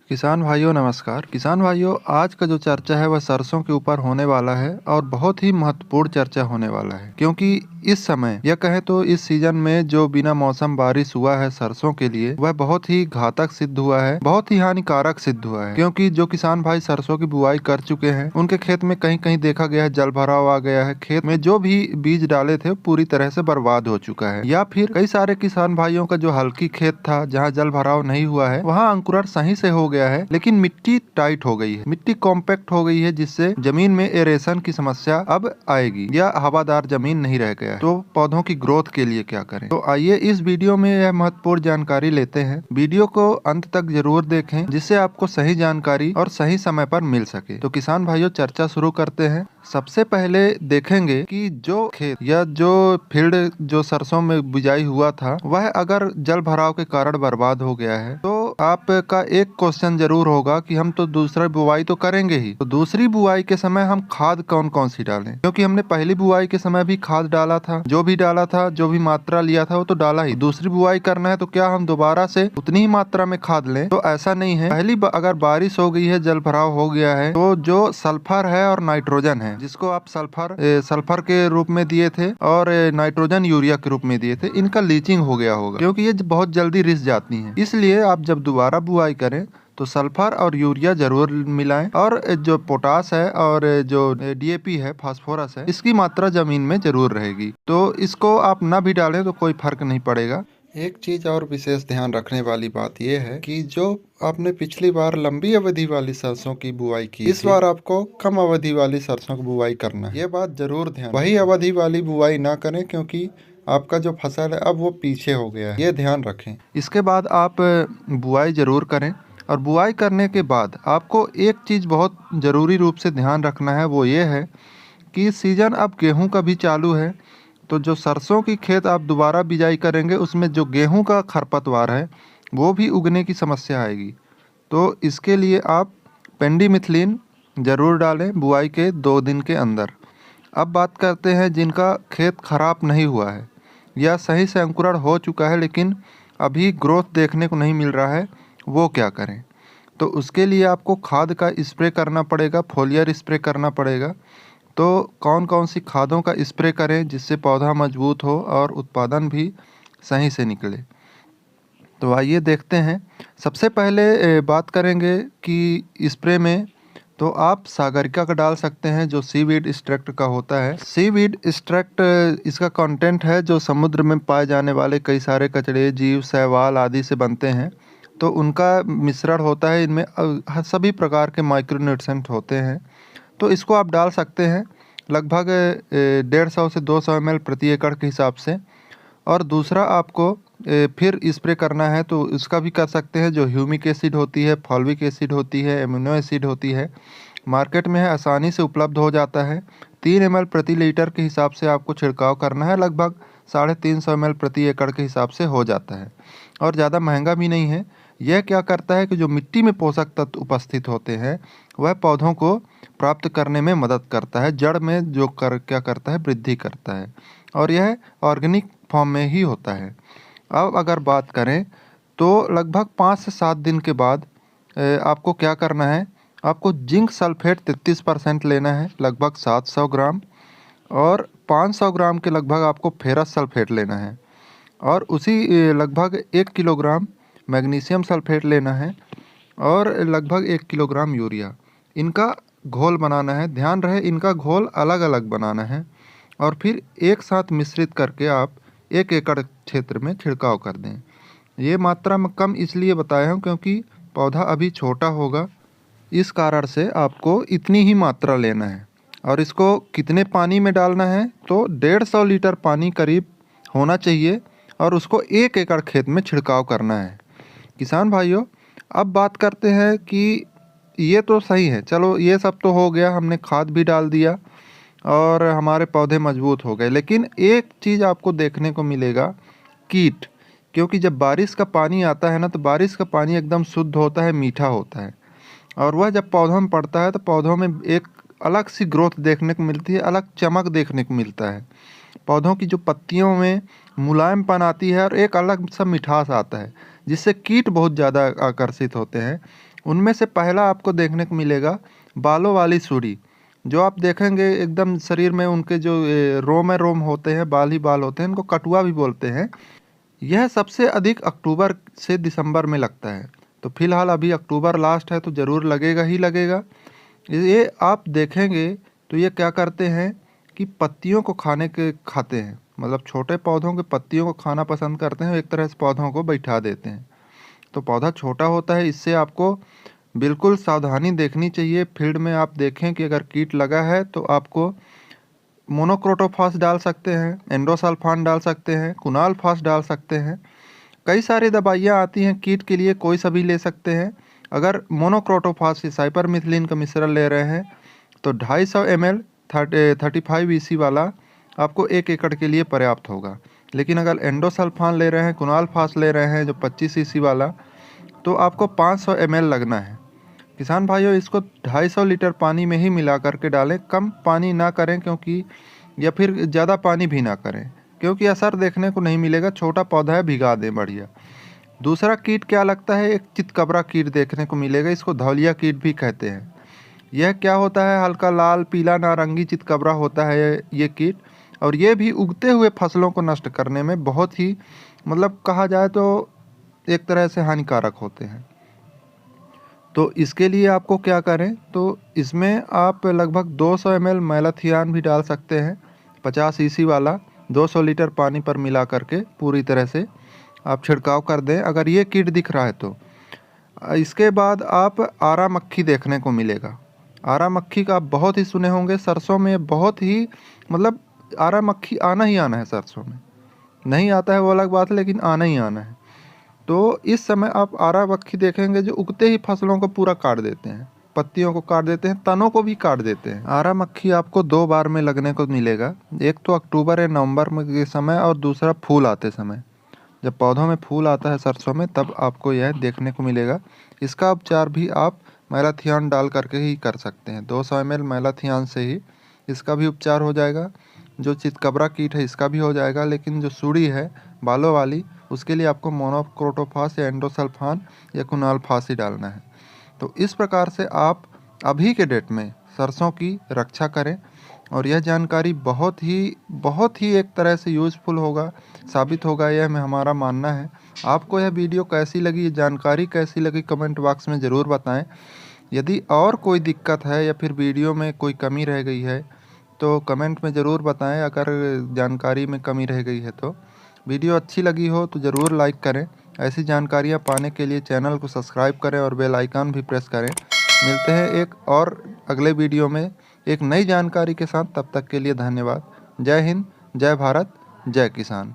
किसान भाइयों नमस्कार। किसान भाइयों, आज का जो चर्चा है वह सरसों के ऊपर होने वाला है और बहुत ही महत्वपूर्ण चर्चा होने वाला है, क्योंकि इस समय या कहें तो इस सीजन में जो बिना मौसम बारिश हुआ है सरसों के लिए वह बहुत ही घातक सिद्ध हुआ है, बहुत ही हानिकारक सिद्ध हुआ है। क्योंकि जो किसान भाई सरसों की बुआई कर चुके हैं उनके खेत में कहीं कहीं देखा गया है जल भराव आ गया है, खेत में जो भी बीज डाले थे पूरी तरह से बर्बाद हो चुका है। या फिर कई सारे किसान भाइयों का जो हल्की खेत था जहाँ जल भराव नहीं हुआ है वहाँ अंकुरण सही से हो गया है, लेकिन मिट्टी टाइट हो गई है, मिट्टी कॉम्पैक्ट हो गई है, जिससे जमीन में एरेशन की समस्या अब आएगी या हवादार जमीन नहीं रह गया है। तो पौधों की ग्रोथ के लिए क्या करें, तो आइए इस वीडियो में यह महत्वपूर्ण जानकारी लेते हैं। वीडियो को अंत तक जरूर देखें जिससे आपको सही जानकारी और सही समय पर मिल सके। तो किसान भाइयों, चर्चा शुरू करते हैं। सबसे पहले देखेंगे कि जो खेत या जो फील्ड जो सरसों में बिजाई हुआ था वह अगर जल भराव के कारण बर्बाद हो गया है तो आपका एक क्वेश्चन जरूर होगा कि हम तो दूसरा बुआई तो करेंगे ही, तो दूसरी बुआई के समय हम खाद कौन कौन सी डालें? क्योंकि हमने पहली बुआई के समय भी खाद डाला था, जो भी डाला था, जो भी मात्रा लिया था वो तो डाला ही। दूसरी बुआई करना है तो क्या हम दोबारा से उतनी ही मात्रा में खाद लें? तो ऐसा नहीं है। अगर बारिश हो गई है, जल भराव हो गया है, तो जो सल्फर है और नाइट्रोजन है, जिसको आप सल्फर के रूप में दिए थे और नाइट्रोजन यूरिया के रूप में दिए थे, इनका लीचिंग हो गया होगा क्योंकि ये बहुत जल्दी रिस जाती हैं। इसलिए आप जब दोबारा बुआई करें तो सल्फर और यूरिया जरूर मिलाएं, और जो पोटास है और जो डीएपी है, फास्फोरस है, इसकी मात्रा जमीन में जरूर रहेगी। तो इसको आप ना भी डालें तो कोई फर्क नहीं पड़ेगा। एक चीज और विशेष ध्यान रखने वाली बात यह है कि जो आपने पिछली बार लंबी अवधि वाली सरसों की बुआई की, इस बार आपको कम अवधि वाली सरसों की बुआई करना है। ये बात जरूर ध्यान, वही अवधि वाली बुआई ना करें क्योंकि आपका जो फसल है अब वो पीछे हो गया है, ये ध्यान रखें। इसके बाद आप बुआई जरूर करें, और बुआई करने के बाद आपको एक चीज़ बहुत ज़रूरी रूप से ध्यान रखना है, वो ये है कि सीजन अब गेहूं का भी चालू है। तो जो सरसों की खेत आप दोबारा बिजाई करेंगे उसमें जो गेहूं का खरपतवार है वो भी उगने की समस्या आएगी। तो इसके लिए आप पेंडिमिथलिन ज़रूर डालें बुआई के 2 दिन के अंदर। अब बात करते हैं जिनका खेत खराब नहीं हुआ है या सही से अंकुरण हो चुका है लेकिन अभी ग्रोथ देखने को नहीं मिल रहा है, वो क्या करें? तो उसके लिए आपको खाद का स्प्रे करना पड़ेगा, फोलियर स्प्रे करना पड़ेगा। तो कौन कौन सी खादों का स्प्रे करें जिससे पौधा मजबूत हो और उत्पादन भी सही से निकले? तो आइए देखते हैं। सबसे पहले बात करेंगे कि स्प्रे में तो आप सागरिका का डाल सकते हैं जो सीवीड एक्सट्रैक्ट का होता है। सीवीड एक्सट्रैक्ट इसका कंटेंट है जो समुद्र में पाए जाने वाले कई सारे कचड़े, जीव, शैवाल आदि से बनते हैं, तो उनका मिश्रण होता है। इनमें सभी प्रकार के माइक्रोन्यूट्रिएंट होते हैं, तो इसको आप डाल सकते हैं लगभग 150 से 200 ml प्रति एकड़ के हिसाब से। और दूसरा आपको फिर स्प्रे करना है तो इसका भी कर सकते हैं, जो ह्यूमिक एसिड होती है, फॉल्विक एसिड होती है, एमिनो एसिड होती है, मार्केट में है, आसानी से उपलब्ध हो जाता है। 3 ml प्रति लीटर के हिसाब से आपको छिड़काव करना है, लगभग 350 ml प्रति एकड़ के हिसाब से हो जाता है और ज़्यादा महंगा भी नहीं है। यह क्या करता है कि जो मिट्टी में पोषक तत्व उपस्थित होते हैं वह पौधों को प्राप्त करने में मदद करता है, जड़ में क्या करता है, वृद्धि करता है, और यह ऑर्गेनिक फॉर्म में ही होता है। अब अगर बात करें तो लगभग 5 से 7 दिन के बाद आपको क्या करना है, आपको जिंक सल्फेट 33% लेना है, लगभग 700 ग्राम, और 500 ग्राम के लगभग आपको फेरस सल्फेट लेना है, और उसी लगभग 1 किलोग्राम मैग्नीशियम सल्फेट लेना है, और लगभग 1 किलोग्राम यूरिया। इनका घोल बनाना है। ध्यान रहे इनका घोल अलग अलग बनाना है, और फिर एक साथ मिश्रित करके आप 1 एकड़ क्षेत्र में छिड़काव कर दें। ये मात्रा में कम इसलिए बताया हूँ क्योंकि पौधा अभी छोटा होगा, इस कारण से आपको इतनी ही मात्रा लेना है। और इसको कितने पानी में डालना है, तो 150 लीटर पानी करीब होना चाहिए, और उसको 1 एकड़ खेत में छिड़काव करना है। किसान भाइयों, अब बात करते हैं कि ये तो सही है, चलो ये सब तो हो गया, हमने खाद भी डाल दिया और हमारे पौधे मजबूत हो गए, लेकिन एक चीज़ आपको देखने को मिलेगा, कीट। क्योंकि जब बारिश का पानी आता है ना, तो बारिश का पानी एकदम शुद्ध होता है, मीठा होता है, और वह जब पौधों में पड़ता है तो पौधों में एक अलग सी ग्रोथ देखने को मिलती है, अलग चमक देखने को मिलता है। पौधों की जो पत्तियों में मुलायमपन आती है और एक अलग सा मिठास आता है, जिससे कीट बहुत ज़्यादा आकर्षित होते हैं। उनमें से पहला आपको देखने को मिलेगा बालों वाली सुड़ी। जो आप देखेंगे एकदम शरीर में उनके जो रोम है रोम होते हैं, बाल ही बाल होते हैं, इनको कटुआ भी बोलते हैं। यह सबसे अधिक अक्टूबर से दिसंबर में लगता है। तो फिलहाल अभी अक्टूबर लास्ट है तो ज़रूर लगेगा ही लगेगा। ये आप देखेंगे तो ये क्या करते हैं कि पत्तियों को खाते हैं, मतलब छोटे पौधों के पत्तियों को खाना पसंद करते हैं, एक तरह से पौधों को बैठा देते हैं। तो पौधा छोटा होता है, इससे आपको बिल्कुल सावधानी देखनी चाहिए। फील्ड में आप देखें कि अगर कीट लगा है तो आपको मोनोक्रोटोफास डाल सकते हैं, एंडोसल्फान डाल सकते हैं, कुणाल फास डाल सकते हैं। कई सारी दवाइयाँ आती हैं कीट के लिए, कोई सा भी ले सकते हैं। अगर मोनोक्रोटोफास से साइपरमेथ्रिन का मिश्रण ले रहे हैं तो 250 ml 35 EC वाला आपको 1 एकड़ के लिए पर्याप्त होगा। लेकिन अगर एंडोसल्फान ले रहे हैं, कुणाल फास ले रहे हैं जो 25 EC वाला, तो आपको 500 ml लगना है। किसान भाइयों, इसको 250 लीटर पानी में ही मिला करके डालें, कम पानी ना करें क्योंकि या फिर ज़्यादा पानी भी ना करें क्योंकि असर देखने को नहीं मिलेगा। छोटा पौधा है, भिगा दें बढ़िया। दूसरा कीट क्या लगता है, एक चितकबरा कीट देखने को मिलेगा, इसको धौलिया कीट भी कहते हैं। यह क्या होता है, हल्का लाल पीला नारंगी चितकबरा होता है ये कीट, और ये भी उगते हुए फसलों को नष्ट करने में बहुत ही, मतलब कहा जाए तो एक तरह से हानिकारक होते हैं। तो इसके लिए आपको क्या करें, तो इसमें आप लगभग 200 ml मैलाथियान भी डाल सकते हैं, 50 EC वाला, 200 लीटर पानी पर मिला करके पूरी तरह से आप छिड़काव कर दें अगर ये कीट दिख रहा है तो। इसके बाद आप आरा मक्खी देखने को मिलेगा। आरा मक्खी का आप बहुत ही सुने होंगे, सरसों में बहुत ही, मतलब आरा मक्खी आना ही आना है सरसों में। नहीं आता है वो अलग बात है, लेकिन आना ही आना है। तो इस समय आप आरा मक्खी देखेंगे जो उगते ही फसलों को पूरा काट देते हैं, पत्तियों को काट देते हैं, तनों को भी काट देते हैं। आरा मक्खी आपको 2 बार में लगने को मिलेगा, एक तो अक्टूबर या नवंबर में के समय, और दूसरा फूल आते समय। जब पौधों में फूल आता है सरसों में, तब आपको यह देखने को मिलेगा। इसका उपचार भी आप मैलाथियान डाल करके ही कर सकते हैं। 200 ml मैलाथियान से ही इसका भी उपचार हो जाएगा। जो चितकबरा कीट है इसका भी हो जाएगा, लेकिन जो सुड़ी है बालों वाली, उसके लिए आपको मोनोक्रोटोफास या एंडोसल्फान या कुणाल फास ही डालना है। तो इस प्रकार से आप अभी के डेट में सरसों की रक्षा करें, और यह जानकारी बहुत ही एक तरह से यूज़फुल होगा, साबित होगा, यह हमारा मानना है। आपको यह वीडियो कैसी लगी, ये जानकारी कैसी लगी, कमेंट बॉक्स में ज़रूर बताएं। यदि और कोई दिक्कत है या फिर वीडियो में कोई कमी रह गई है तो कमेंट में ज़रूर बताएं। अगर जानकारी में कमी रह गई है तो वीडियो अच्छी लगी हो तो ज़रूर लाइक करें। ऐसी जानकारियाँ पाने के लिए चैनल को सब्सक्राइब करें और बेल आइकन भी प्रेस करें। मिलते हैं एक और अगले वीडियो में एक नई जानकारी के साथ, तब तक के लिए धन्यवाद। जय हिंद, जय भारत, जय किसान।